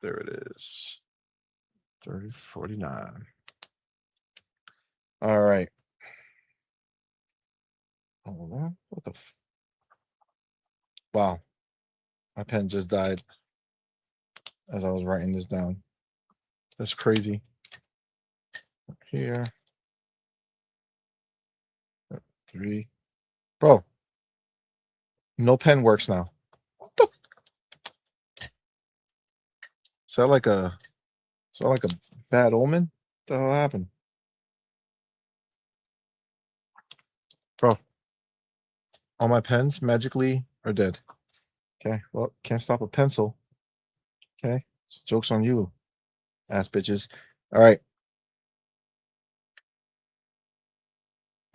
There it is. 3049. All right. Hold on. What the wow. My pen just died as I was writing this down. That's crazy. Here. 3. Bro. No pen works now. What the is that like a bad omen? What the hell happened? Bro. All my pens magically are dead. Okay. Well, can't stop a pencil. Okay. So joke's on you, ass bitches. All right.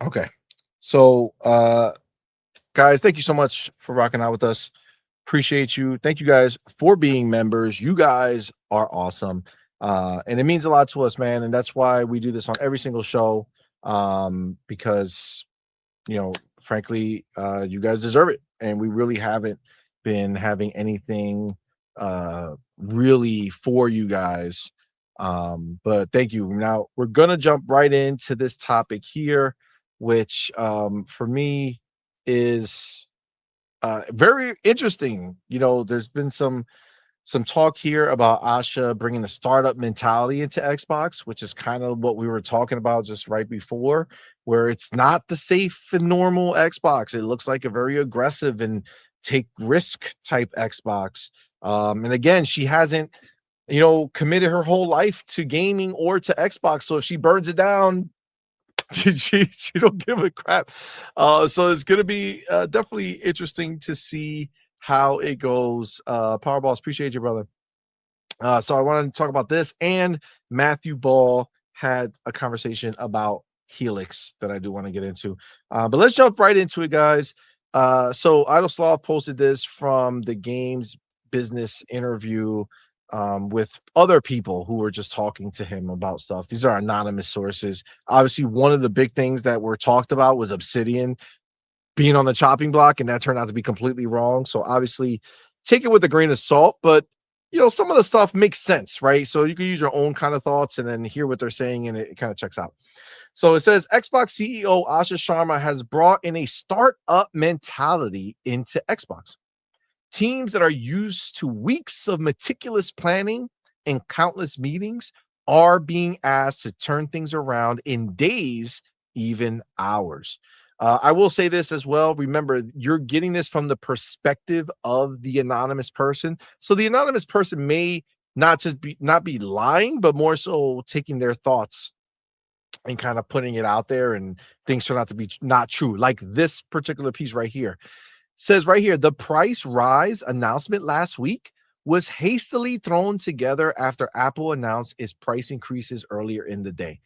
Okay. So guys, thank you so much for rocking out with us. Appreciate you. Thank you guys for being members. You guys are awesome. And it means a lot to us, man. And that's why we do this on every single show. Because frankly, you guys deserve it. And we really haven't been having anything really for you guys. But thank you. Now we're gonna jump right into this topic here, which for me is very interesting. There's been some talk here about Asha bringing a startup mentality into Xbox, which is kind of what we were talking about just right before, where it's not the safe and normal Xbox. It looks like a very aggressive and take risk type Xbox. And again, she hasn't, committed her whole life to gaming or to Xbox. So if she burns it down, she don't give a crap. So it's going to be definitely interesting to see how it goes. Powerballs, appreciate you, brother. So I wanted to talk about this, and Matthew Ball had a conversation about Helix that I do want to get into. But let's jump right into it, guys. So Idle Sloth posted this from the games business interview with other people who were just talking to him about stuff. These are anonymous sources. Obviously, one of the big things that were talked about was Obsidian being on the chopping block, and that turned out to be completely wrong. So obviously, take it with a grain of salt, but some of the stuff makes sense, right? So you can use your own kind of thoughts and then hear what they're saying, and it kind of checks out. So it says Xbox CEO Asha Sharma has brought in a startup mentality into Xbox. Teams that are used to weeks of meticulous planning and countless meetings are being asked to turn things around in days, even hours. I will say this as well. Remember, you're getting this from the perspective of the anonymous person. So the anonymous person may not be lying, but more so taking their thoughts and kind of putting it out there, and things turn out to be not true. Like this particular piece right here says right here, the price rise announcement last week was hastily thrown together after Apple announced its price increases earlier in the day.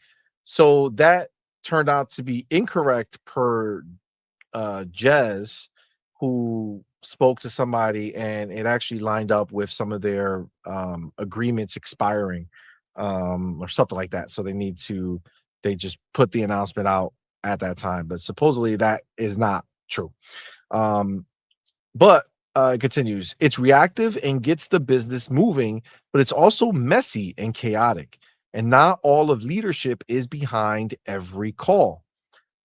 So that turned out to be incorrect per Jez, who spoke to somebody, and it actually lined up with some of their agreements expiring or something like that. So they just put the announcement out at that time, but supposedly that is not true. But it continues. It's reactive and gets the business moving, but it's also messy and chaotic. And not all of leadership is behind every call.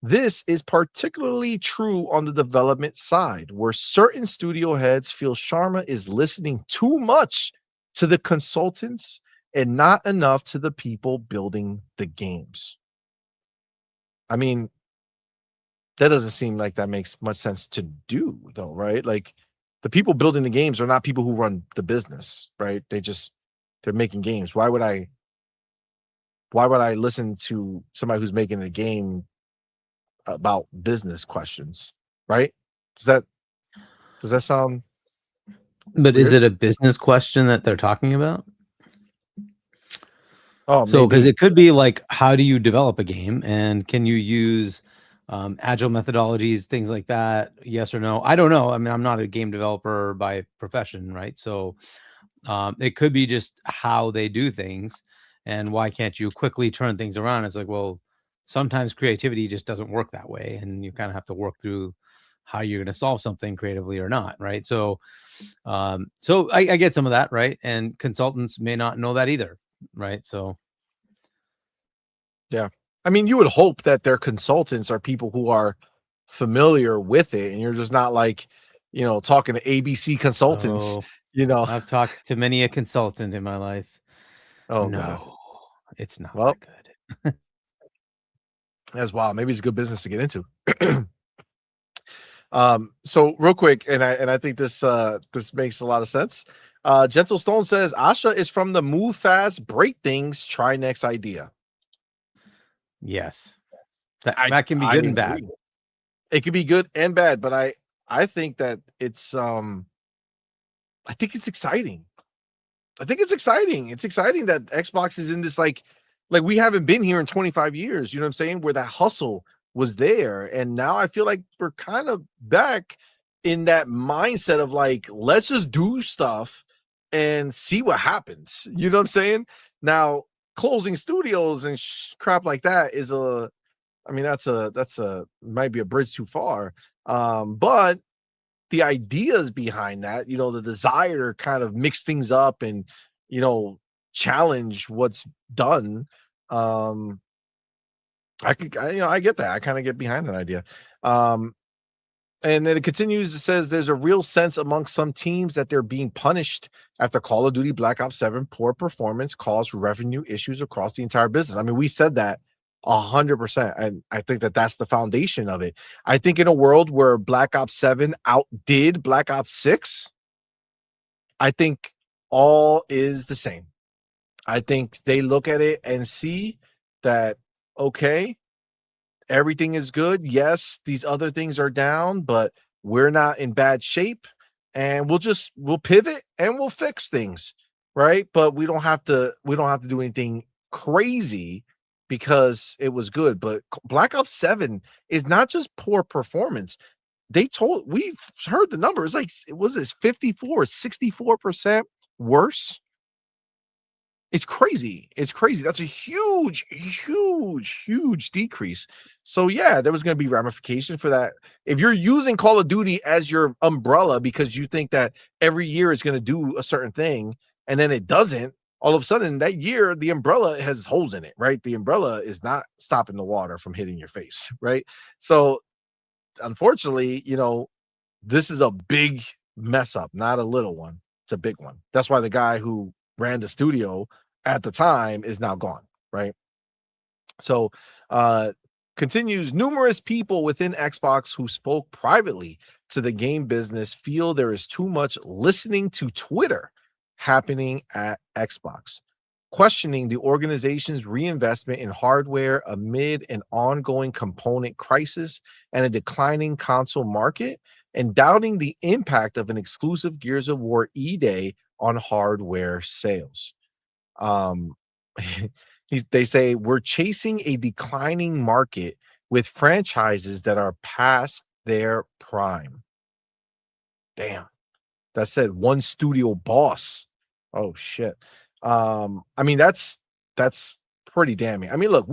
This is particularly true on the development side, where certain studio heads feel Sharma is listening too much to the consultants and not enough to the people building the games. I mean, that doesn't seem like that makes much sense to do, though, right? Like, the people building the games are not people who run the business, right? They're making games. Why would I listen to somebody who's making a game about business questions, right? Does that sound But weird? is it a business question that they're talking about? Oh, So, because maybe. it could be like, how do you develop a game, and can you use agile methodologies, things like that? Yes or no? I don't know. I mean, I'm not a game developer by profession, right? So, it could be just how they do things, and why can't you quickly turn things around? It's like, well, sometimes creativity just doesn't work that way, and you kind of have to work through how you're going to solve something creatively or not, right? So I get some of that, right? And consultants may not know that either, right? So Yeah. I mean, you would hope that their consultants are people who are familiar with it, and you're just not like, talking to ABC consultants, oh, you know. I've talked to many a consultant in my life. Oh God. No, it's not Well, that good. that's wild. Maybe it's a good business to get into. So real quick, and I think this makes a lot of sense. Gentle Stone says Asha is from the move fast, break things, try next idea. Yes, that I that can be I good and bad. agree. It could be good and bad, but I think that it's I think it's exciting. I think it's exciting. It's exciting that Xbox is in this like we haven't been here in 25 years, you know what I'm saying? Where that hustle was there. And now I feel like we're kind of back in that mindset of like, let's just do stuff and see what happens. You know what I'm saying? Now, closing studios and crap like that is I mean, that's a might be a bridge too far. But the ideas behind that, the desire to kind of mix things up and, you know, challenge what's done. Um, I get that. I kind of get behind that idea. Um, and then it continues. It says there's a real sense amongst some teams that they're being punished after Call of Duty Black Ops 7 poor performance caused revenue issues across the entire business. I mean, we said that 100%. And I think that that's the foundation of it. I think in a world where Black Ops 7 outdid Black Ops 6, I think all is the same. I think they look at it and see that, okay, everything is good. Yes, these other things are down, but we're not in bad shape. And we'll pivot and we'll fix things, right? But we don't have to do anything crazy because it was good. But Black Ops 7 is not just poor performance. We've heard the numbers like it was this 54, 64% worse. It's crazy. It's crazy. That's a huge, huge, huge decrease. So yeah, there was going to be ramification for that. If you're using Call of Duty as your umbrella because you think that every year is going to do a certain thing and then it doesn't, all of a sudden that year the umbrella has holes in it, right? The umbrella is not stopping the water from hitting your face, right? So unfortunately, this is a big mess up, not a little one. It's a big one. That's why the guy who ran the studio at the time is now gone, right? So, continues numerous people within Xbox who spoke privately to the game business feel there is too much listening to Twitter happening at Xbox, questioning the organization's reinvestment in hardware amid an ongoing component crisis and a declining console market, and doubting the impact of an exclusive Gears of War E-Day on hardware sales. Um, they say we're chasing a declining market with franchises that are past their prime. Damn, that said one studio boss. Oh shit. I mean that's pretty damning. I mean, look,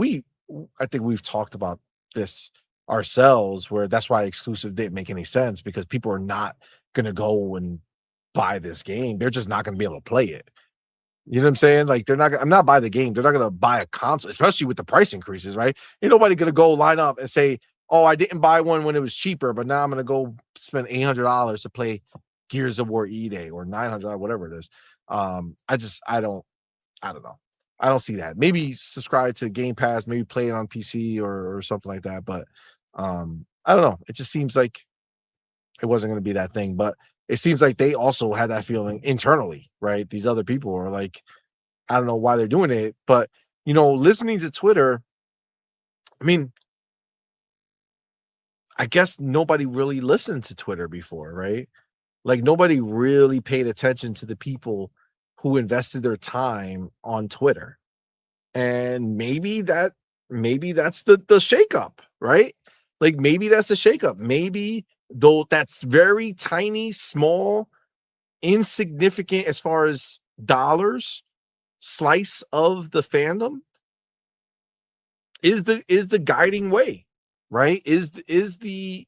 I think we've talked about this ourselves, where that's why exclusive didn't make any sense because people are not gonna go and buy this game. They're just not gonna be able to play it. You know what I'm saying? Like I'm not buy the game. They're not gonna buy a console, especially with the price increases, right? Ain't nobody gonna go line up and say, "Oh, I didn't buy one when it was cheaper, but now I'm gonna go spend $800 to play Gears of War E-Day or $900, whatever it is." I don't know. I don't see that. Maybe subscribe to Game Pass, maybe play it on PC or something like that. But I don't know. It just seems like it wasn't going to be that thing. But it seems like they also had that feeling internally, right? These other people are like, I don't know why they're doing it, but listening to Twitter, I mean, I guess nobody really listened to Twitter before, right? Like nobody really paid attention to the people who invested their time on Twitter. And maybe that's the shakeup, right? Like maybe that's the shakeup. Maybe though that's very tiny, small, insignificant as far as dollars slice of the fandom is the guiding way, right? Is the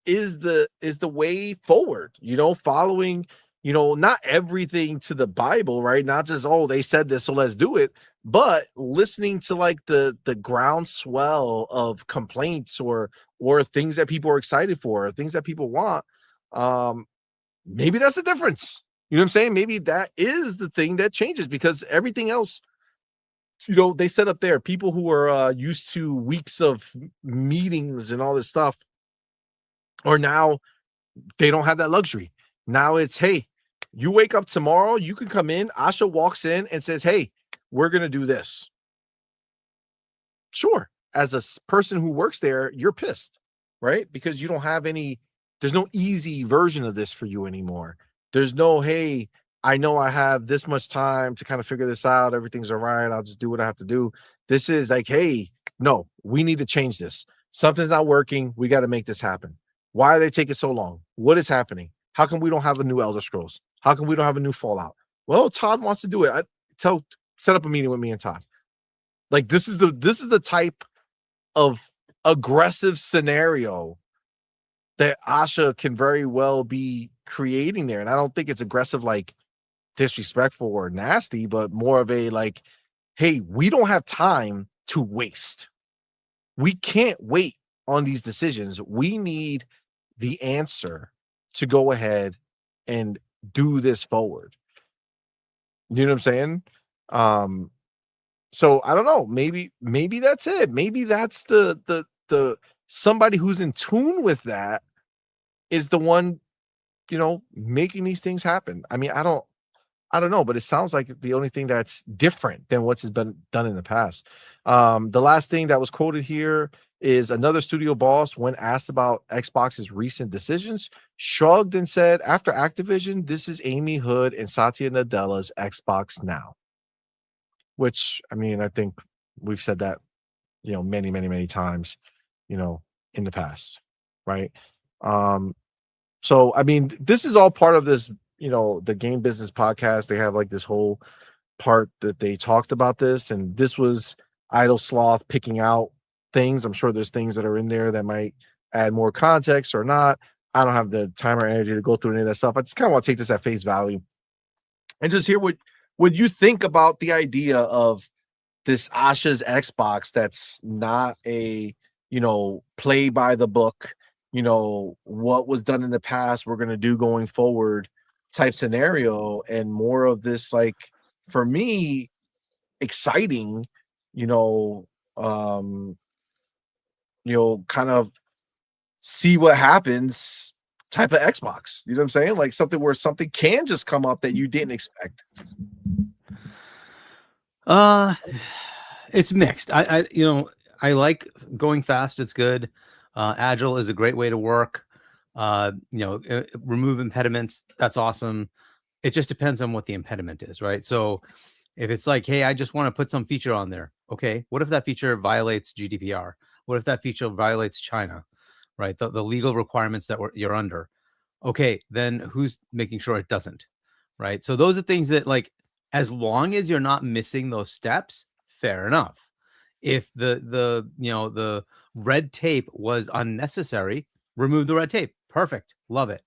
is the way forward, following, not everything to the Bible, right? Not just, oh, they said this, so let's do it, but listening to like the groundswell of complaints or things that people are excited for, or things that people want. Maybe that's the difference. You know what I'm saying? Maybe that is the thing that changes, because everything else, they set up there people who are used to weeks of meetings and all this stuff, or now they don't have that luxury. Now it's, hey, you wake up tomorrow, you can come in. Asha walks in and says, hey, we're going to do this. Sure. As a person who works there, you're pissed, right? Because you don't have there's no easy version of this for you anymore. There's no, hey, I know I have this much time to kind of figure this out. Everything's all right. I'll just do what I have to do. This is like, hey, no, we need to change this. Something's not working. We got to make this happen. Why are they taking so long? What is happening? How come we don't have a new Elder Scrolls? How come we don't have a new Fallout? Well, Todd wants to do it. Set up a meeting with me and Todd. Like, this is the type of aggressive scenario that Asha can very well be creating there. And I don't think it's aggressive, like disrespectful or nasty, but more of a like, hey, we don't have time to waste. We can't wait on these decisions. We need the answer to go ahead and do this forward. You know what I'm saying? So I don't know. Maybe that's it. Maybe that's the somebody who's in tune with that is the one, making these things happen. I mean, I don't know, but it sounds like the only thing that's different than what's been done in the past. The last thing that was quoted here is another studio boss, when asked about Xbox's recent decisions, shrugged and said, after Activision, this is Amy Hood and Satya Nadella's Xbox now. Which, I mean, I think we've said that, many, many, many times, in the past, right? So, I mean, this is all part of this, the Game Business Podcast. They have like this whole part that they talked about this, and this was Idle Sloth picking out things. I'm sure there's things that are in there that might add more context or not. I don't have the time or energy to go through any of that stuff. I just kind of want to take this at face value and just hear what you think about the idea of this Asha's Xbox that's not a, play by the book, what was done in the past, we're going to do going forward type scenario, and more of this, like, for me, exciting, kind of see what happens type of Xbox. You know what I'm saying? Like something where something can just come up that you didn't expect. It's mixed. I like going fast. It's good. Agile is a great way to work. Remove impediments. That's awesome. It just depends on what the impediment is, right? So if it's like, hey, I just want to put some feature on there. Okay. What if that feature violates GDPR? What if that feature violates China, right? The legal requirements that you're under. Okay. Then who's making sure it doesn't, right? So those are things that, like, as long as you're not missing those steps, fair enough. If the red tape was unnecessary, remove the red tape. Perfect. Love it.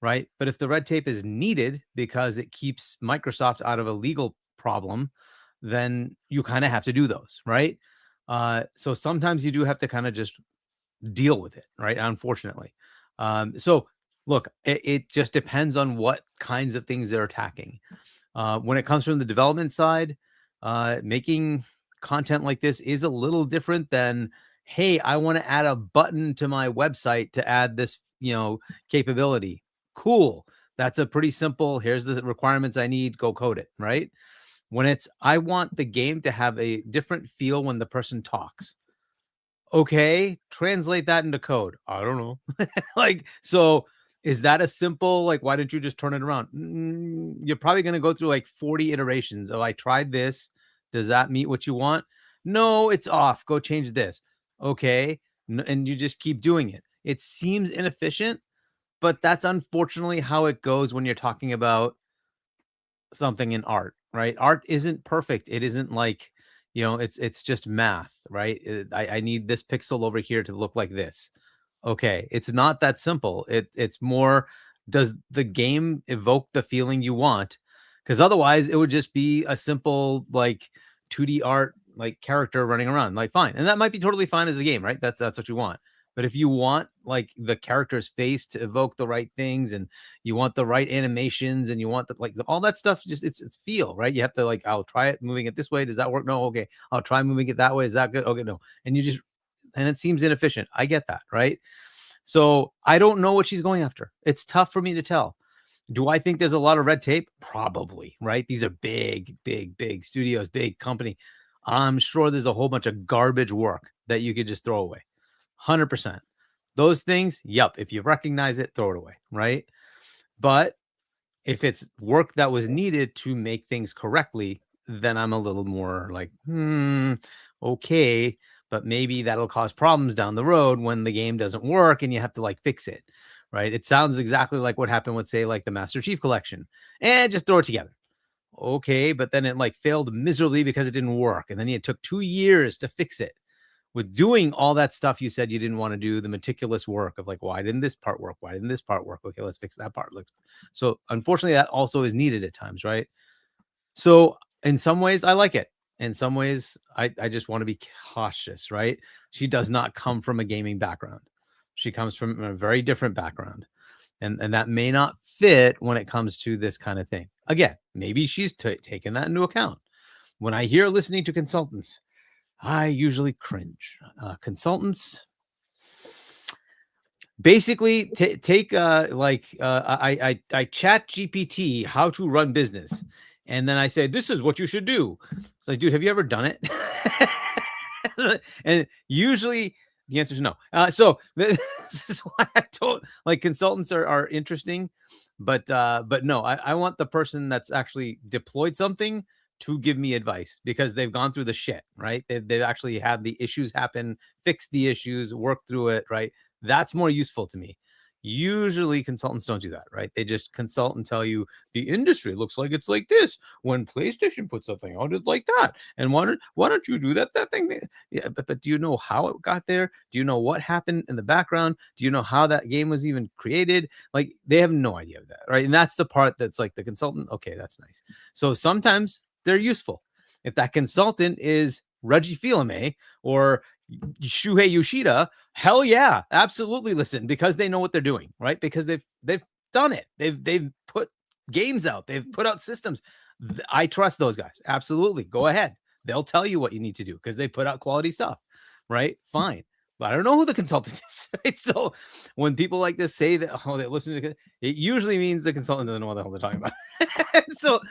Right. But if the red tape is needed because it keeps Microsoft out of a legal problem, then you kind of have to do those. Right. So sometimes you do have to kind of just deal with it. Right. Unfortunately. So look, it just depends on what kinds of things they're attacking. When it comes from the development side, making content like this is a little different than, hey, I want to add a button to my website to add this, capability. Cool. That's a pretty simple, here's the requirements I need, go code it, right? When it's, I want the game to have a different feel when the person talks. Okay, translate that into code. I don't know. Like, so is that a simple, like, why didn't you just turn it around? You're probably going to go through like 40 iterations of, I tried this. Does that meet what you want? No, it's off. Go change this. Okay. And you just keep doing it. It seems inefficient, but that's unfortunately how it goes when you're talking about something in art, right? Art isn't perfect. It isn't like, it's just math, right? I need this pixel over here to look like this. Okay, it's not that simple. It's more, does the game evoke the feeling you want? Because otherwise it would just be a simple like 2D art like character running around. Like fine. And that might be totally fine as a game, right? That's what you want. But if you want like the character's face to evoke the right things, and you want the right animations, and you want the like all that stuff, just it's feel, right? You have to like, I'll try it moving it this way. Does that work? No, okay. I'll try moving it that way. Is that good? Okay, no. And you just, and it seems inefficient. I get that, right? So I don't know what she's going after. It's tough for me to tell. Do I think there's a lot of red tape? Probably, right? These are big, big, big studios, big company. I'm sure there's a whole bunch of garbage work that you could just throw away. 100%. Those things, yep. If you recognize it, throw it away, right? But if it's work that was needed to make things correctly, then I'm a little more like, okay, but maybe that'll cause problems down the road when the game doesn't work and you have to like fix it, right? It sounds exactly like what happened with, say, like the Master Chief Collection, and just throw it together. Okay, but then it like failed miserably because it didn't work, and then it took 2 years to fix it. With doing all that stuff you said you didn't want to do, the meticulous work of like, why didn't this part work? Why didn't this part work? Okay, let's fix that part. So unfortunately, that also is needed at times, right? So in some ways, I like it. In some ways, I just want to be cautious, right? She does not come from a gaming background. She comes from a very different background. And that may not fit when it comes to this kind of thing. Again, maybe she's taken that into account. When I hear listening to consultants, I usually cringe. Consultants basically take I chat GPT how to run business, and then I say, this is what you should do. It's like, dude, have you ever done it? And usually the answer is no. So this is why I don't like consultants are interesting, but no, I want the person that's actually deployed something to give me advice, because they've gone through the shit, right? They've actually had the issues happen, fixed the issues, worked through it, right? That's more useful to me. Usually consultants don't do that, right? They just consult and tell you the industry looks like it's like this when PlayStation put something out, it's like that. And why don't you do that thing? Yeah, but do you know how it got there? Do you know what happened in the background? Do you know how that game was even created? Like, they have no idea of that, right? And that's the part that's like the consultant. Okay, that's nice. So sometimes they're useful. If that consultant is Reggie Fils-Aimé or Shuhei Yoshida, hell yeah, absolutely listen, because they know what they're doing, right? Because they've done it. They've put games out. They've put out systems. I trust those guys. Absolutely. Go ahead. They'll tell you what you need to do because they put out quality stuff, right? Fine. But I don't know who the consultant is, right? So when people like this say that, oh, they listen to it, usually means the consultant doesn't know what the hell they're talking about. So,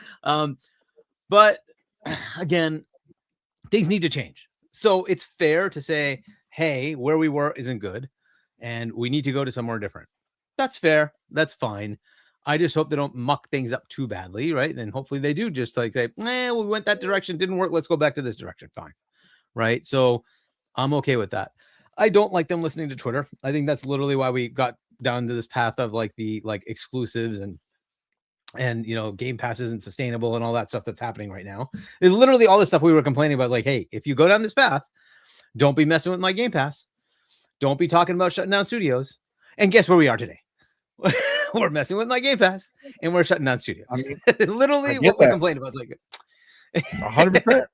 but again, things need to change. So it's fair to say, hey, where we were isn't good, and we need to go to somewhere different. That's fair. That's fine. I just hope they don't muck things up too badly, right? And hopefully they do just like say, we went that direction, didn't work. Let's go back to this direction. Fine. Right. So I'm okay with that. I don't like them listening to Twitter. I think that's literally why we got down to this path of like the like exclusives and Game Pass isn't sustainable and all that stuff that's happening right now. It's literally all this stuff we were complaining about. Like, hey, if you go down this path, don't be messing with my Game Pass. Don't be talking about shutting down studios. And guess where we are today? We're messing with my Game Pass and we're shutting down studios. I mean, literally what we complained about. It's like 100%.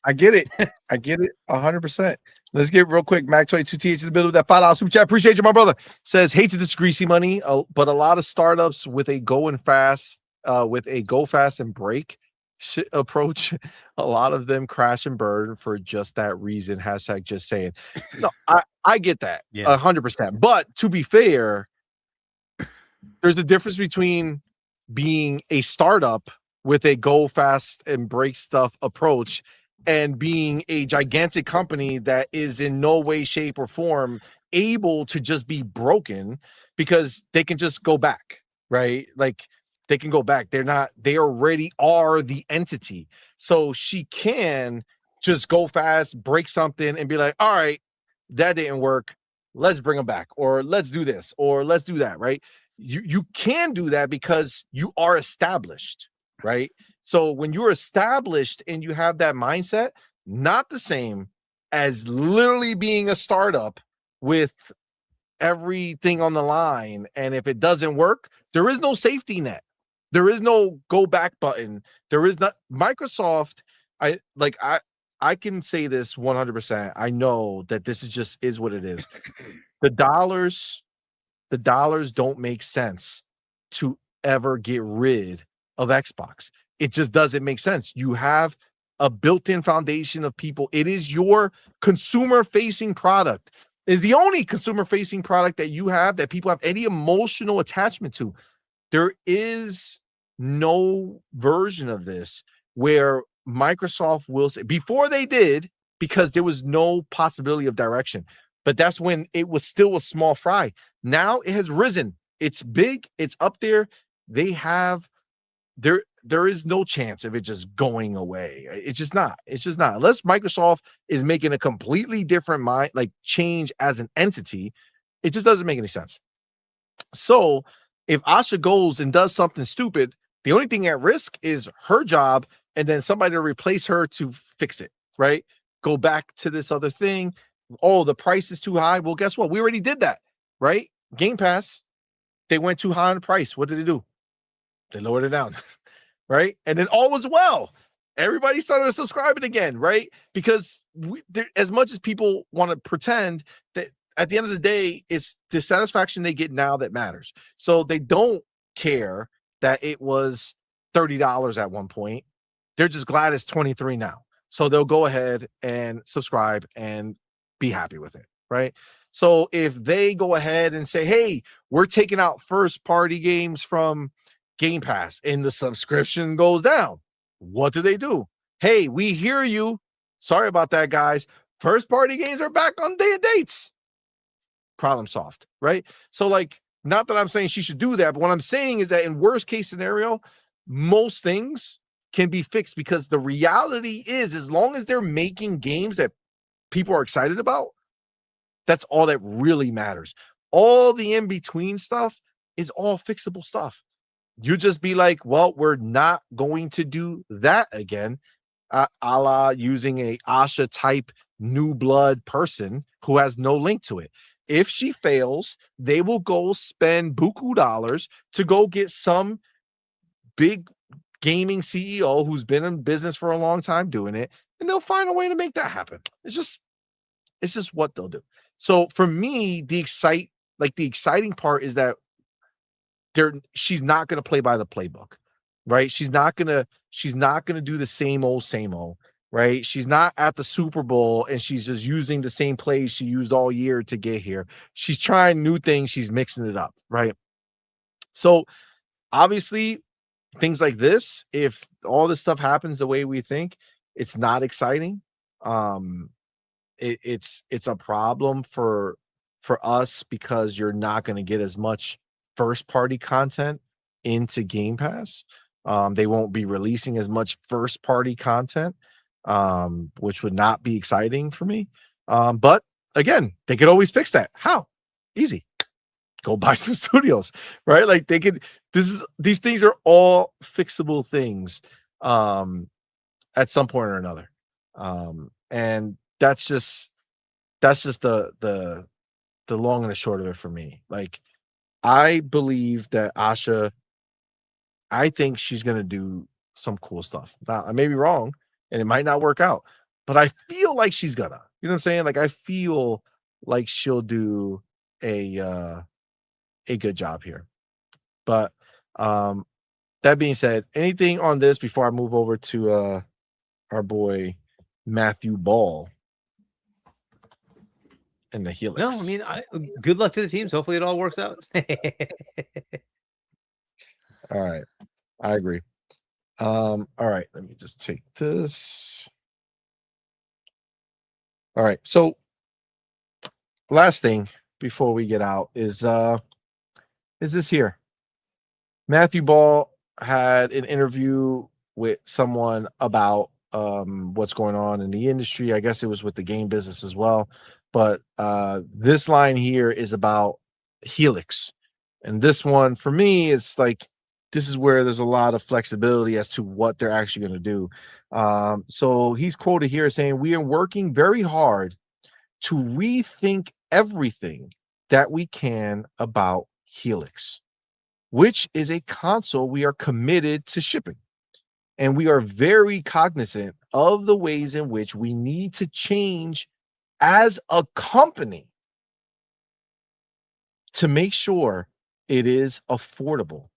I get it. I get it 100%. Let's get real quick. Mac22TH in the middle of that $5 super chat. Appreciate you, my brother. Says, hate to disagree, CMoney, but a lot of startups with a go fast and break approach, a lot of them crash and burn for just that reason. Hashtag just saying. No, I get that 100%. But to be fair, there's a difference between being a startup with a go fast and break stuff approach and being a gigantic company that is in no way, shape, or form able to just be broken, because they can just go back, right? Like, they can go back. They already are the entity. So she can just go fast, break something, and be like, all right, that didn't work. Let's bring them back, or let's do this, or let's do that, right? You can do that because you are established, right? So when you're established and you have that mindset, not the same as literally being a startup with everything on the line. And if it doesn't work, there is no safety net. There is no go back button. There is not Microsoft. I can say this 100%. I know that this is what it is. The dollars don't make sense to ever get rid of Xbox. It just doesn't make sense. You have a built-in foundation of people. It is your consumer-facing product. Is the only consumer-facing product that you have that people have any emotional attachment to. There is no version of this where Microsoft will say, before they did, because there was no possibility of direction. But that's when it was still a small fry. Now it has risen. It's big. It's up there. They have there is no chance of it just going away. It's just not. It's just not. Unless Microsoft is making a completely different change as an entity, it just doesn't make any sense. So if Asha goes and does something stupid, the only thing at risk is her job and then somebody to replace her to fix it, right? Go back to this other thing. Oh, the price is too high. Well, guess what? We already did that, right? Game Pass, they went too high on the price. What did they do? They lowered it down, right? And then all was well. Everybody started subscribing again, right? Because as much as people want to pretend that at the end of the day, it's the satisfaction they get now that matters. So they don't care that it was $30 at one point. They're just glad it's $23 now. So they'll go ahead and subscribe and be happy with it, right? So if they go ahead and say, hey, we're taking out first-party games from Game Pass and the subscription goes down, what do? Hey, we hear you. Sorry about that, guys. First-party games are back on day and dates. Problem solved, right? So not that I'm saying she should do that, but what I'm saying is that in worst case scenario, most things can be fixed because the reality is as long as they're making games that people are excited about, that's all that really matters. All the in-between stuff is all fixable stuff. You just be like, well, we're not going to do that again, a la using a Asha type new blood person who has no link to it. If she fails, they will go spend buku dollars to go get some big gaming CEO who's been in business for a long time doing it, and they'll find a way to make that happen. It's just what they'll do. So for me, the exciting part is that she's not going to play by the playbook, right? She's not going to do the same old, right? She's not at the Super Bowl and she's just using the same plays she used all year to get here. She's trying new things. She's mixing it up, right? So obviously things like this, if all this stuff happens the way we think, it's not exciting. It's a problem for us because you're not going to get as much first party content into Game Pass. They won't be releasing as much first party content, which would not be exciting for me. But again, they could always fix that. How? Easy. Go buy some studios, right? Like these things are all fixable things at some point or another. And that's just the long and the short of it for me. Like, I believe that Asha, I think she's going to do some cool stuff. Now, I may be wrong and it might not work out, but I feel like she's gonna, you know what I'm saying? Like, I feel like she'll do a good job here. But that being said, anything on this before I move over to our boy Matthew Ball and the Helix? No, I mean, good luck to the teams. Hopefully it all works out. All right. I agree. All right, let me just take this. All right. So last thing before we get out is this here. Matthew Ball had an interview with someone about what's going on in the industry. I guess it was with the game business as well. But this line here is about Helix. And this one, for me, is like, this is where there's a lot of flexibility as to what they're actually going to do. So he's quoted here saying, "We are working very hard to rethink everything that we can about Helix, which is a console we are committed to shipping. And we are very cognizant of the ways in which we need to change as a company to make sure it is affordable,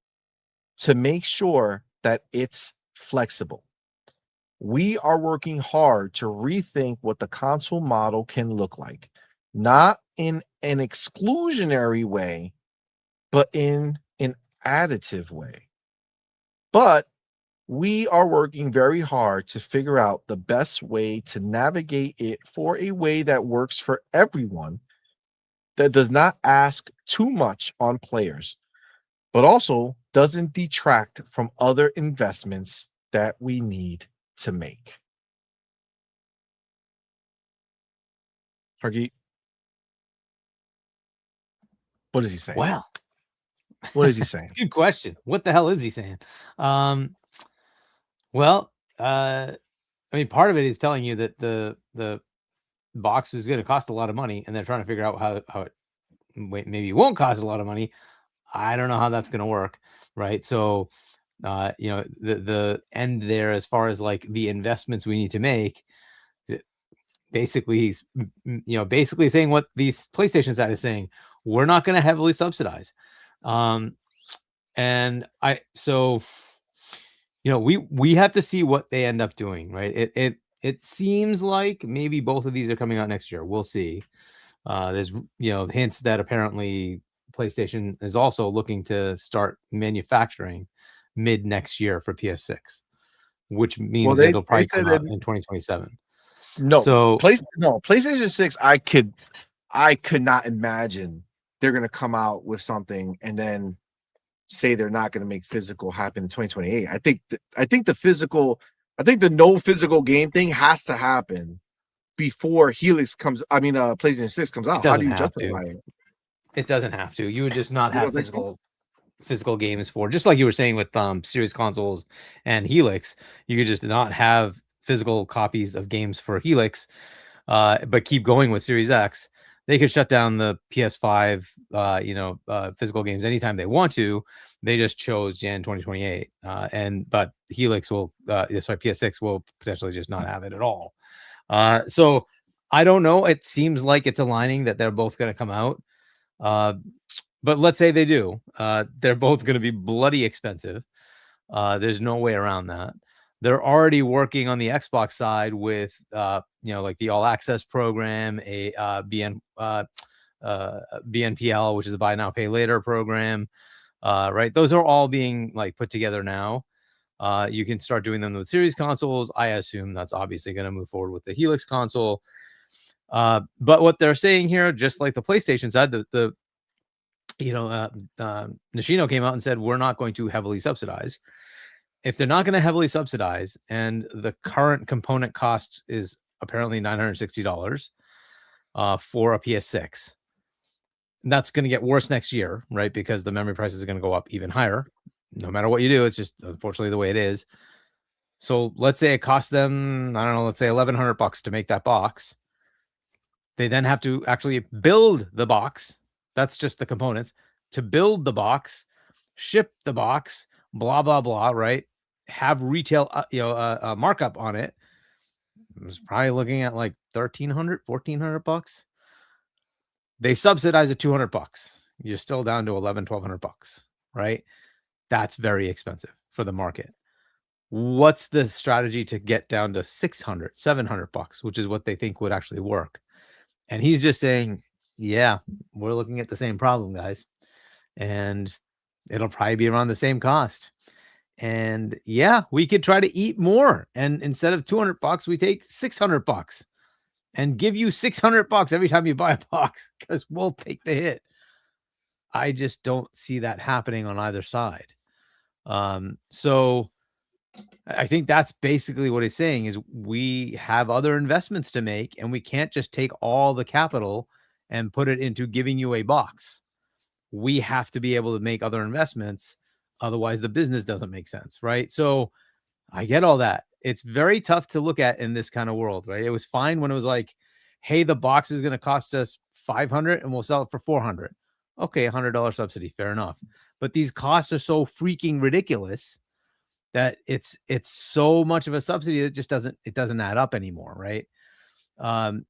to make sure that it's flexible. We are working hard to rethink what the console model can look like, not in an exclusionary way, but in an additive way. But we are working very hard to figure out the best way to navigate it for a way that works for everyone, that does not ask too much on players, but also doesn't detract from other investments that we need to make. Hargeet, what is he saying? Well, What is he saying? good question. What the hell is he saying? Well, I mean, part of it is telling you that the box is going to cost a lot of money, and they're trying to figure out how it maybe won't cost a lot of money. I don't know how that's going to work, right? So, the end there, as far as like the investments we need to make, basically he's basically saying what these PlayStation side is saying: we're not going to heavily subsidize. And we have to see what they end up doing, right? It seems like maybe both of these are coming out next year. We'll see. There's hints that apparently PlayStation is also looking to start manufacturing mid next year for PS6, which means it'll probably come out in 2027. No, So PlayStation 6, I could not imagine they're going to come out with something and then say they're not going to make physical happen in 2028. I think the no physical game thing has to happen before Helix comes. I mean, PlayStation 6 comes out. How do you justify it? It doesn't have to. You would just not have physical games for, just like you were saying with series consoles and Helix. You could just not have physical copies of games for Helix, but keep going with Series X. They could shut down the PS5, physical games anytime they want to. They just chose Jan 2028, but Helix will, PS6 will potentially just not have it at all. So I don't know. It seems like it's aligning that they're both going to come out. But let's say they do. They're both going to be bloody expensive. There's no way around that. They're already working on the Xbox side with, like the All Access program, a BNPL, which is a Buy Now Pay Later program. Right? Those are all being like put together now. You can start doing them with series consoles. I assume that's obviously going to move forward with the Helix console. But what they're saying here, just like the PlayStation side, Nishino came out and said, we're not going to heavily subsidize. If they're not going to heavily subsidize, and the current component cost is apparently $960 for a PS6, that's going to get worse next year, right? Because the memory prices are going to go up even higher. No matter what you do, it's just unfortunately the way it is. So let's say it costs them, I don't know, let's say $1,100 to make that box. They then have to actually build the box. That's just the components. To build the box, ship the box, blah, blah, blah, right? Have retail, markup on it. I was probably looking at like $1,300, $1,400. They subsidize at $200. You're still down to $1,100-$1,200, right? That's very expensive for the market. What's the strategy to get down to $600, $700, which is what they think would actually work? And he's just saying, yeah, we're looking at the same problem, guys. And it'll probably be around the same cost. And yeah, we could try to eat more. And instead of $200, we take $600 and give you $600 every time you buy a box, because we'll take the hit. I just don't see that happening on either side. So I think that's basically what he's saying, is we have other investments to make, and we can't just take all the capital and put it into giving you a box. We have to be able to make other investments. Otherwise, the business doesn't make sense, right? So I get all that. It's very tough to look at in this kind of world, right? It was fine when it was like, hey, the box is going to cost us $500 and we'll sell it for $400. Okay, $100 subsidy, fair enough. But these costs are so freaking ridiculous that it's so much of a subsidy that it just doesn't add up anymore, right?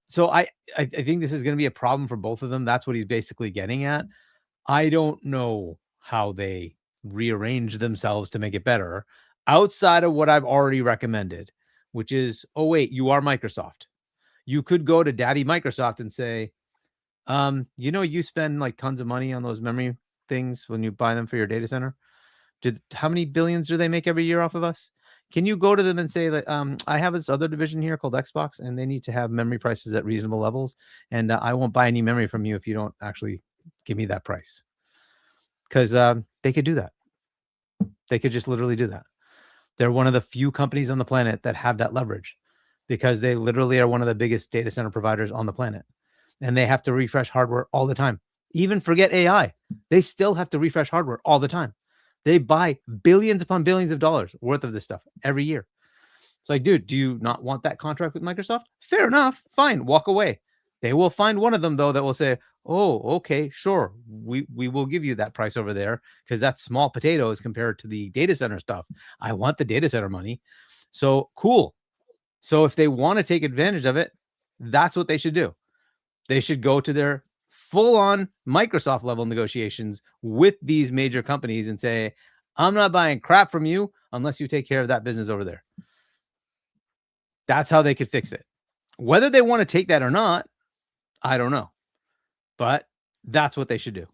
So I think this is going to be a problem for both of them. That's what he's basically getting at. I don't know how they rearrange themselves to make it better outside of what I've already recommended, which is, oh wait, you are Microsoft. You could go to Daddy Microsoft and say, you spend like tons of money on those memory things when you buy them for your data center. How many billions do they make every year off of us? Can you go to them and say that I have this other division here called Xbox, and they need to have memory prices at reasonable levels, and I won't buy any memory from you if you don't actually give me that price? Because they could do that. They could just literally do that. They're one of the few companies on the planet that have that leverage, because they literally are one of the biggest data center providers on the planet, and they have to refresh hardware all the time. Even forget AI. They still have to refresh hardware all the time. They buy billions upon billions of dollars worth of this stuff every year. It's like, dude, do you not want that contract with Microsoft? Fair enough. Fine. Walk away. They will find one of them, though, that will say, oh, okay, sure. We will give you that price over there because that's small potatoes compared to the data center stuff. I want the data center money. So cool. So if they want to take advantage of it, that's what they should do. They should go to their full-on Microsoft level negotiations with these major companies and say, I'm not buying crap from you unless you take care of that business over there. That's how they could fix it. Whether they want to take that or not, I don't know. But that's what they should do.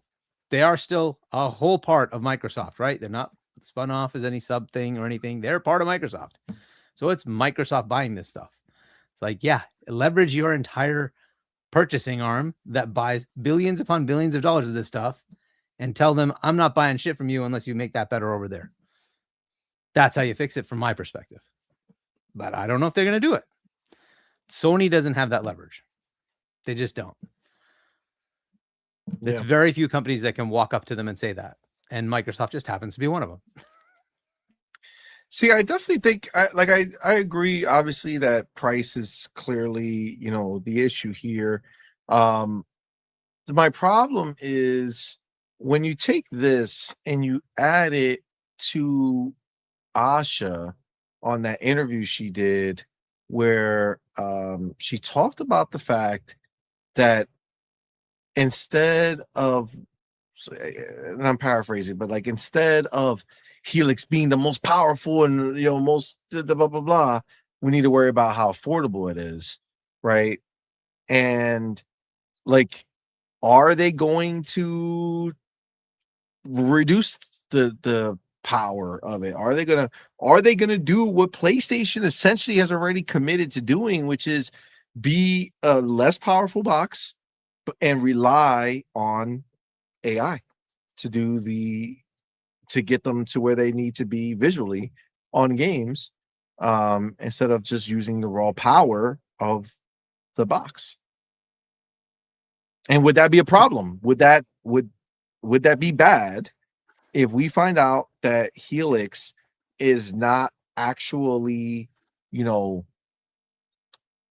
They are still a whole part of Microsoft, right? They're not spun off as any sub thing or anything. They're part of Microsoft. So it's Microsoft buying this stuff. It's like, yeah, leverage your entire purchasing arm that buys billions upon billions of dollars of this stuff and tell them, I'm not buying shit from you unless you make that better over there. That's how you fix it from my perspective. But I don't know if they're going to do it. Sony doesn't have that leverage. They just don't. It's very few companies that can walk up to them and say that. And Microsoft just happens to be one of them. See, I definitely think I agree, obviously, that price is clearly, the issue here. My problem is when you take this and you add it to Asha on that interview she did, where she talked about the fact that instead of, and I'm paraphrasing, but like instead of Helix being the most powerful and most blah blah blah, we need to worry about how affordable it is, right? And like, are they going to reduce the power of it? Are they gonna do what PlayStation essentially has already committed to doing, which is be a less powerful box and rely on AI to get them to where they need to be visually on games, instead of just using the raw power of the box? And would that be a problem? Would that be bad if we find out that Helix is not actually,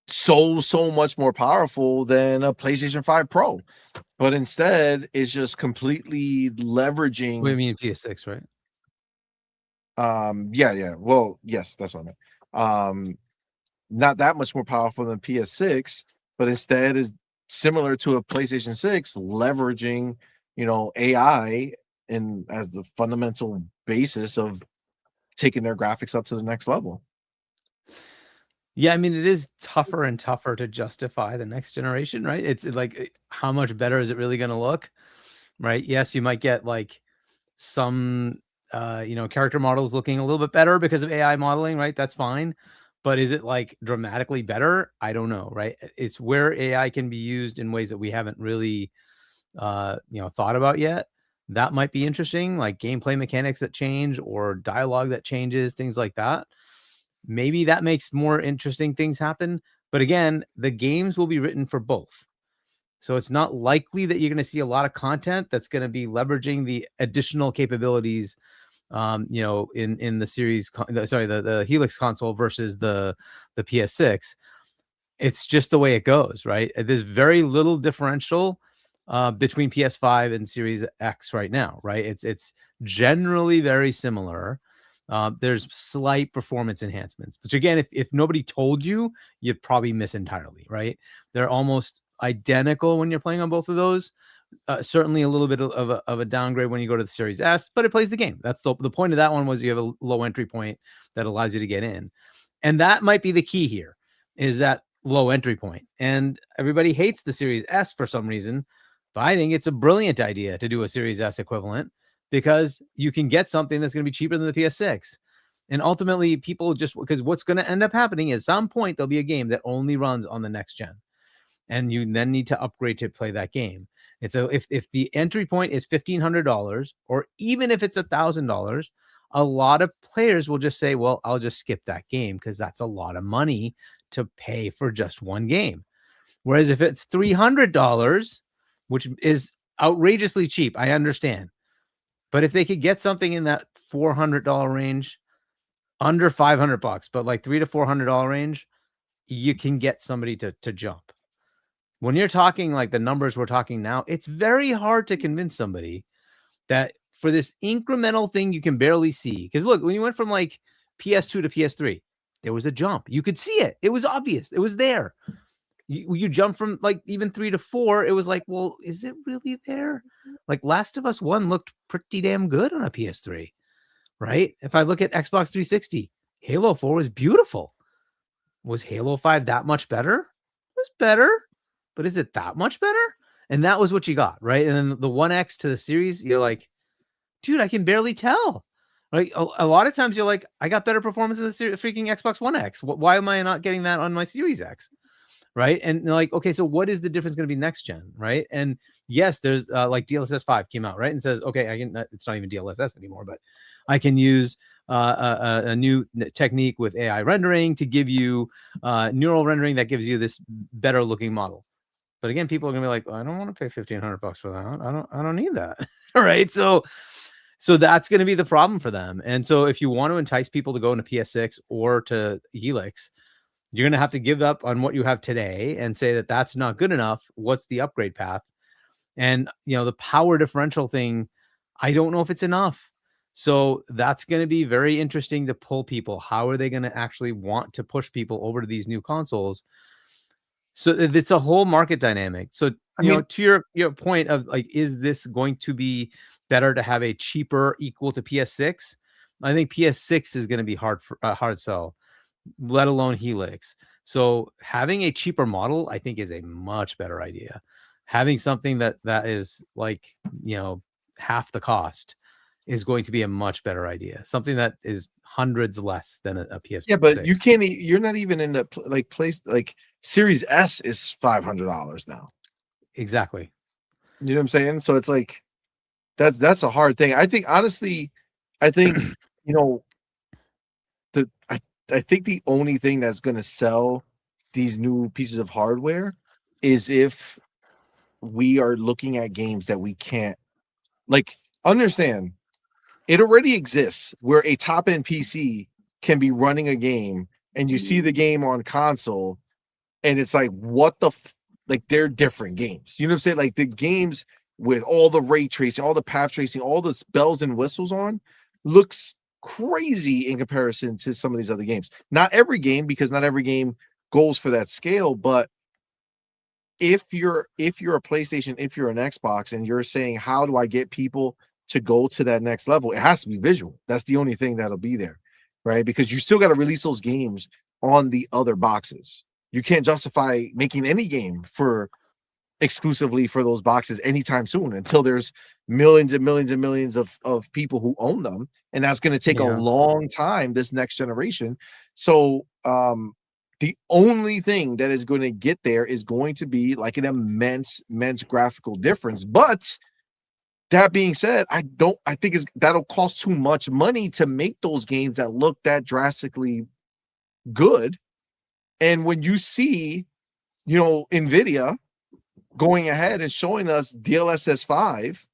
so much more powerful than a PlayStation 5 Pro, but instead is just completely leveraging? What do you mean PS6, right? Yeah. Well, yes, that's what I meant. Not that much more powerful than PS6, but instead is similar to a PlayStation 6, leveraging, AI and as the fundamental basis of taking their graphics up to the next level. Yeah, I mean, it is tougher and tougher to justify the next generation, right? It's like, how much better is it really going to look, right? Yes, you might get like some, character models looking a little bit better because of AI modeling, right? That's fine. But is it like dramatically better? I don't know, right? It's where AI can be used in ways that we haven't really, thought about yet. That might be interesting, like gameplay mechanics that change or dialogue that changes, things like that. Maybe that makes more interesting things happen. But again, the games will be written for both. So it's not likely that you're going to see a lot of content that's going to be leveraging the additional capabilities, in the series, the Helix console versus the PS6. It's just the way it goes, right? There's very little differential between PS5 and Series X right now, right? It's generally very similar. There's slight performance enhancements, which again, if nobody told you, you'd probably miss entirely, right? They're almost identical when you're playing on both of those. Certainly a little bit of a downgrade when you go to the Series S, but it plays the game. That's the point of that one, was you have a low entry point that allows you to get in. And that might be the key here, is that low entry point. And everybody hates the Series S for some reason, but I think it's a brilliant idea to do a Series S equivalent, because you can get something that's going to be cheaper than the PS6. And ultimately, people just, because what's going to end up happening is some point there'll be a game that only runs on the next gen, and you then need to upgrade to play that game. And so if the entry point is $1,500, or even if it's $1,000, a lot of players will just say, well, I'll just skip that game, because that's a lot of money to pay for just one game. Whereas if it's $300, which is outrageously cheap, I understand. But if they could get something in that $400 range, under $500, but like $300 to $400 range, you can get somebody to jump. When you're talking like the numbers we're talking now, it's very hard to convince somebody that for this incremental thing you can barely see. Because look, when you went from like PS2 to PS3, there was a jump. You could see it. It was obvious. It was there. You jump from like even 3 to 4. It was like, well, is it really there? Like Last of Us 1 looked pretty damn good on a PS3, right? If I look at Xbox 360, Halo 4 was beautiful. Was Halo 5 that much better? It was better, but is it that much better? And that was what you got, right? And then the 1X to the series, you're like, dude, I can barely tell. Like a lot of times you're like, I got better performance in the freaking Xbox One X. Why am I not getting that on my Series X? Right. And like, okay, so what is the difference going to be next gen? Right. And yes, there's like DLSS 5 came out, right, and says, okay, I can, it's not even DLSS anymore, but I can use a new technique with AI rendering to give you neural rendering that gives you this better looking model. But again, people are gonna be like, I don't want to pay $1,500 for that. I don't need that. Right. So that's going to be the problem for them. And so if you want to entice people to go into PS6 or to Helix, you're going to have to give up on what you have today and say that that's not good enough. What's the upgrade path? And, the power differential thing, I don't know if it's enough. So that's going to be very interesting to pull people. How are they going to actually want to push people over to these new consoles? So it's a whole market dynamic. So, to your point of like, is this going to be better to have a cheaper equal to PS6? I think PS6 is going to be hard sell, let alone Helix. So having a cheaper model, I think, is a much better idea. Having something that is like, half the cost is going to be a much better idea. Something that is hundreds less than a PS6. Yeah, but you can't. You're not even in the place. Like Series S is $500 now. Exactly. You know what I'm saying? So it's like that's a hard thing. I think honestly, I think I think the only thing that's going to sell these new pieces of hardware is if we are looking at games that we can't understand. It already exists where a top end PC can be running a game and you see the game on console and it's like, what the they're different games. You know what I'm saying? Like the games with all the ray tracing, all the path tracing, all the bells and whistles on looks crazy in comparison to some of these other games. Not every game, because not every game goes for that scale, but if you're a PlayStation, if you're an Xbox, and you're saying, how do I get people to go to that next level? It has to be visual. That's the only thing that'll be there, right? Because you still got to release those games on the other boxes. You can't justify making any game exclusively for those boxes anytime soon until there's millions and millions and millions of people who own them, and that's going to take a long time this next generation. So the only thing that is going to get there is going to be like an immense graphical difference. But that being said, I think that'll cost too much money to make those games that look that drastically good. And when you see Nvidia going ahead and showing us DLSS 5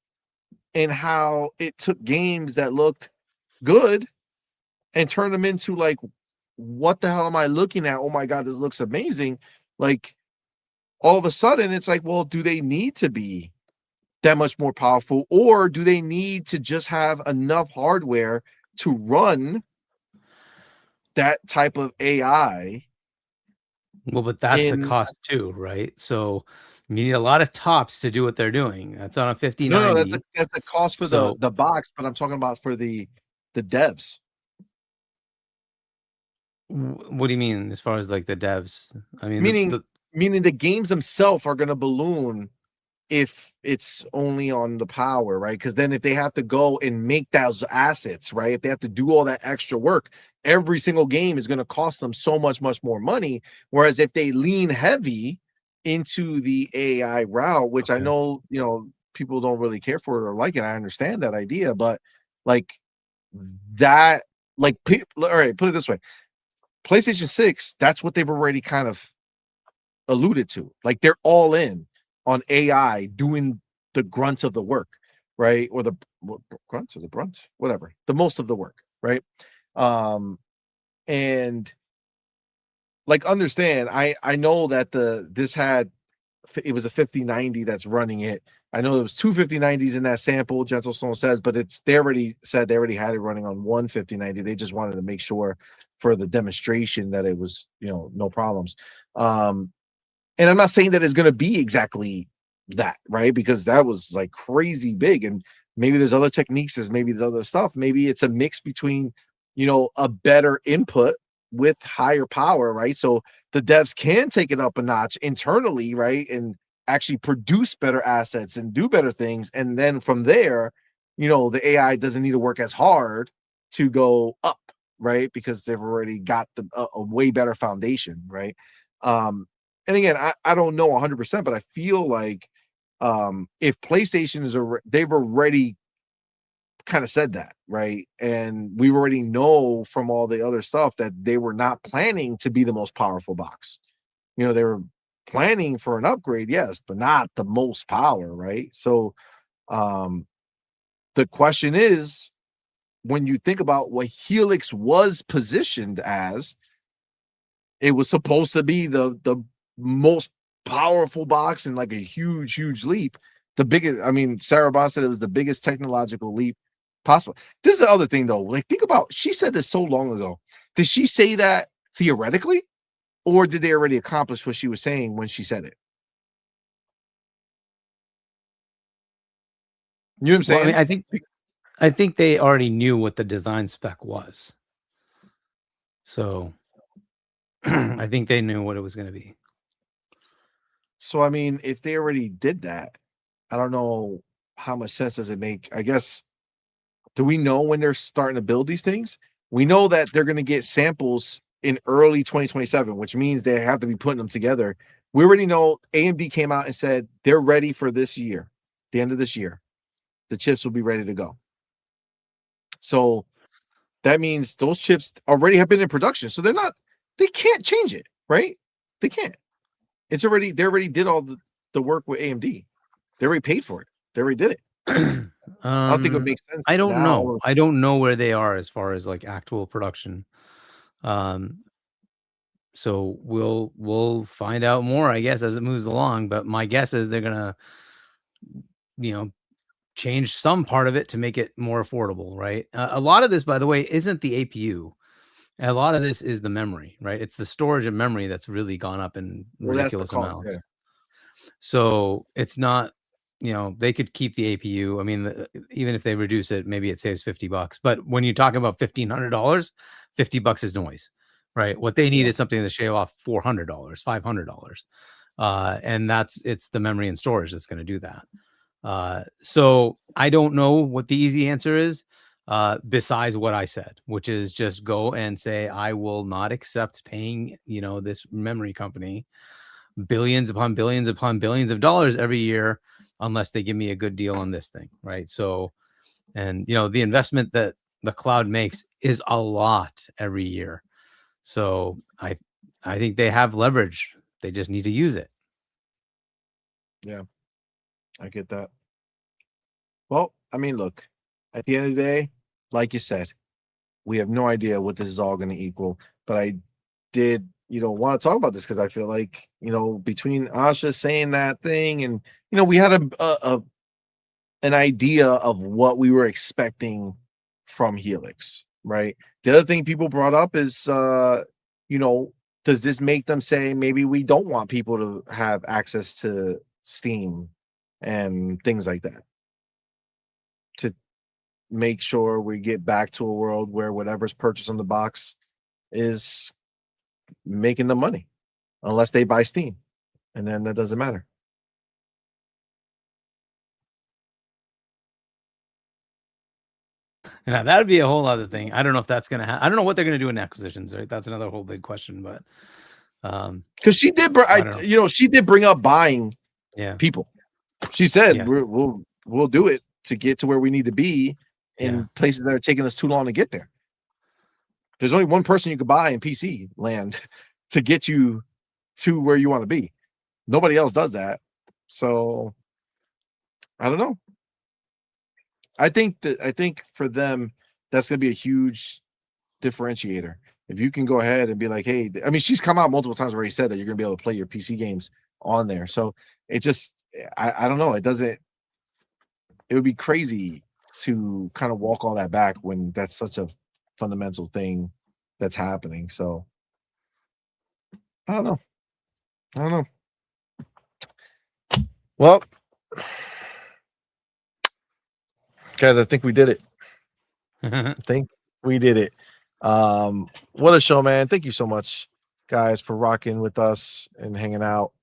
and how it took games that looked good and turned them into like, what the hell am I looking at? Oh my God, this looks amazing. Like all of a sudden it's like, well, do they need to be that much more powerful, or do they need to just have enough hardware to run that type of AI? Well, but that's a cost too, right? So you need a lot of tops to do what they're doing. That's on a No, 5090. that's the cost for So the box, but I'm talking about for the devs. what do you mean as far as like the devs? I mean, Meaning the games themselves are going to balloon if it's only on the power, right? Because then if they have to go and make those assets, right? If they have to do all that extra work, every single game is going to cost them so much more money. Whereas if they lean heavy into the AI route, which I know, people don't really care for it or like it. I understand that idea, but like that, like, all right, put it this way. PlayStation 6, that's what they've already kind of alluded to. Like, they're all in on AI doing the grunt of the work, right? Or the grunt or the brunt, whatever, the most of the work, right? And like, understand, I know that it was a 5090 that's running it. I know there was two 5090s in that sample, Gentle Stone says, but they already said they already had it running on one 5090. They just wanted to make sure for the demonstration that it was, no problems. And I'm not saying that it's going to be exactly that, right? Because that was like crazy big. And maybe there's other techniques, there's other stuff. Maybe it's a mix between, a better input with higher power, right? So the devs can take it up a notch internally, right? And actually produce better assets and do better things. And then from there, the AI doesn't need to work as hard to go up, right? Because they've already got a way better foundation, right? And again, I don't know 100%, but I feel like if PlayStation they've already kind of said that, right? And we already know from all the other stuff that they were not planning to be the most powerful box. They were planning for an upgrade, yes, but not the most power, right? So the question is, when you think about what Helix was positioned as, it was supposed to be the most powerful box and like a huge leap. The biggest, I mean, Sarah Bond said it was the biggest technological leap possible. This is the other thing though. Like, think about, she said this so long ago. Did she say that theoretically, or did they already accomplish what she was saying when she said it? You know what I'm saying? Well, I mean, I think they already knew what the design spec was. So I think they knew what it was going to be. So, I mean, if they already did that, I don't know how much sense does it make. I guess, do we know when they're starting to build these things? We know that they're going to get samples in early 2027, which means they have to be putting them together. We already know AMD came out and said they're ready for this year, the end of this year. The chips will be ready to go. So that means those chips already have been in production. So they can't change it, right? They can't. They already did all the work with AMD. They already paid for it. They already did it. I don't think it would make sense. I don't know. I don't know where they are as far as like actual production. So we'll find out more, I guess, as it moves along. But my guess is they're gonna, change some part of it to make it more affordable, right? A lot of this, by the way, isn't the APU. A lot of this is the memory, right? It's the storage of memory that's really gone up in ridiculous amounts. Yeah. So it's not, they could keep the APU. I mean, even if they reduce it, maybe it saves $50. But when you talk about $1,500, $50 is noise, right? What they need is something to shave off $400, $500. And it's the memory and storage that's going to do that. So I don't know what the easy answer is, besides what I said, which is just go and say, I will not accept paying, this memory company billions upon billions upon billions of dollars every year unless they give me a good deal on this thing, right? So, and the investment that the cloud makes is a lot every year. So I think they have leverage. They just need to use it. Yeah, I get that. Well, I mean, look, at the end of the day, like you said, we have no idea what this is all going to equal. But I did, want to talk about this because I feel like, between Asha saying that thing and, we had a an idea of what we were expecting from Helix, right? The other thing people brought up is, you know, does this make them say maybe we don't want people to have access to Steam and things like that, to make sure we get back to a world where whatever's purchased on the box is making the money, unless they buy Steam, and then that doesn't matter. Now that would be a whole other thing. I don't know if that's gonna happen. I don't know what they're gonna do in acquisitions, right? That's another whole big question. But Because she did, you know, she did bring up buying yeah, people. She said yes. we'll do it to get to where we need to be in places that are taking us too long to get there. There's only one person you could buy in PC land to get you to where you want to be. Nobody else does that. So I don't know. I think for them, that's going to be a huge differentiator. If you can go ahead and be like, hey, I mean, she's come out multiple times where he said that you're going to be able to play your PC games on there. So it just, I don't know. It would be crazy to kind of walk all that back when that's such a fundamental thing that's happening. So I don't know. Well, guys, I think we did it. I think we did it. What a show, man. Thank you so much, guys, for rocking with us and hanging out.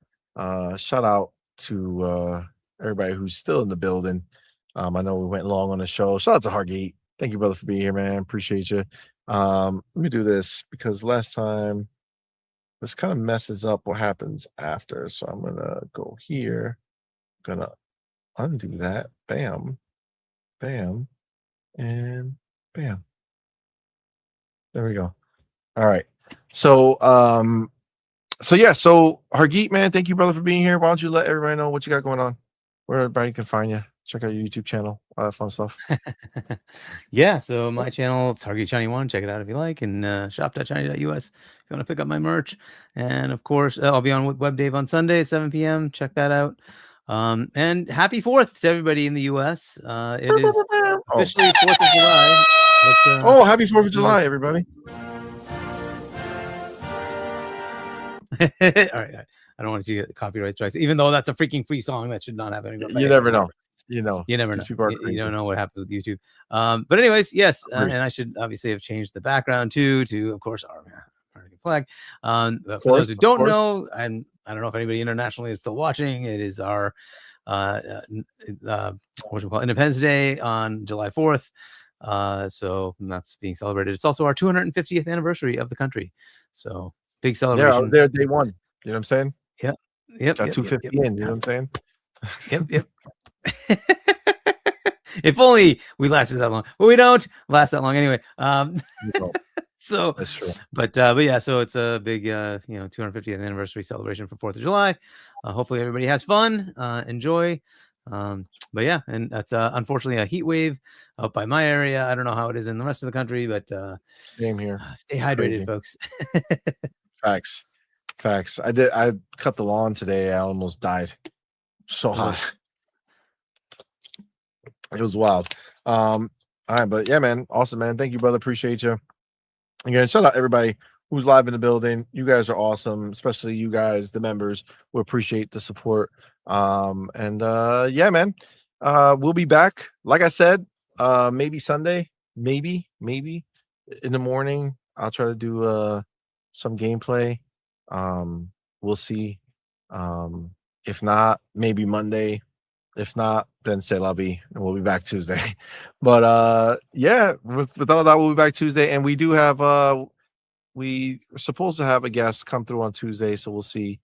Shout out to everybody who's still in the building. I know we went long on the show. Shout out to Hargate. Thank you, brother, for being here, man. Appreciate you. Let me do this because last time this kind of messes up what happens after. So I'm gonna go here. I'm gonna undo that. Bam, bam, and bam. There we go. All right. So yeah, so Hargeet, man, thank you, brother, for being here. Why don't you let everybody know what you got going on, where everybody can find you? Check out your YouTube channel, all that fun stuff. Yeah, so my channel, it's Hargeet Shiny One. Check it out if you like, and shop.shiny.us if you want to pick up my merch. And of course, I'll be on with Web Dave on Sunday, 7 p.m. Check that out. And happy 4th to everybody in the US. It is officially 4th of July. Happy 4th of July, everybody. All right. I don't want you to get copyright strikes, even though that's a freaking free song that should not have any. You never know. You never know. You don't know what happens with YouTube. But anyways, yes, and I should obviously have changed the background too to, of course, our flag. But for those who don't know, and I don't know if anybody internationally is still watching, it is our what we call Independence Day on July 4th. So that's being celebrated. It's also our 250th anniversary of the country. So big celebration. Yeah, I was there day one. You know what I'm saying? Yep. Got 250 in. You know what I'm saying? Yep. If only we lasted that long, but we don't last that long anyway. So that's true. But yeah, so it's a big 250th anniversary celebration for 4th of July. Hopefully everybody has fun, enjoy. But yeah, and that's unfortunately a heat wave up by my area. I don't know how it is in the rest of the country, but same here. Stay hydrated, folks. Facts. I cut the lawn today. I almost died. So hot. It was wild. All right, but yeah, man, awesome, man. Thank you, brother. Appreciate you. Again, shout out everybody who's live in the building. You guys are awesome, especially you guys, the members. We appreciate the support. Yeah, man. We'll be back. Like I said, maybe Sunday, maybe in the morning. I'll try to do some gameplay. We'll see. If not, maybe Monday. If not, then say la vie, and we'll be back Tuesday. But yeah, with all that, we'll be back Tuesday, and we do have we are supposed to have a guest come through on Tuesday, so we'll see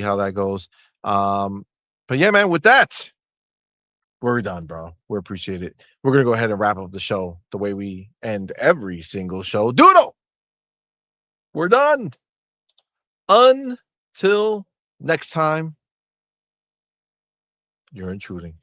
how that goes. But yeah, man, with that, we're done, bro. We appreciate it. We're gonna go ahead and wrap up the show the way we end every single show. Doodle, we're done. Until next time, you're intruding.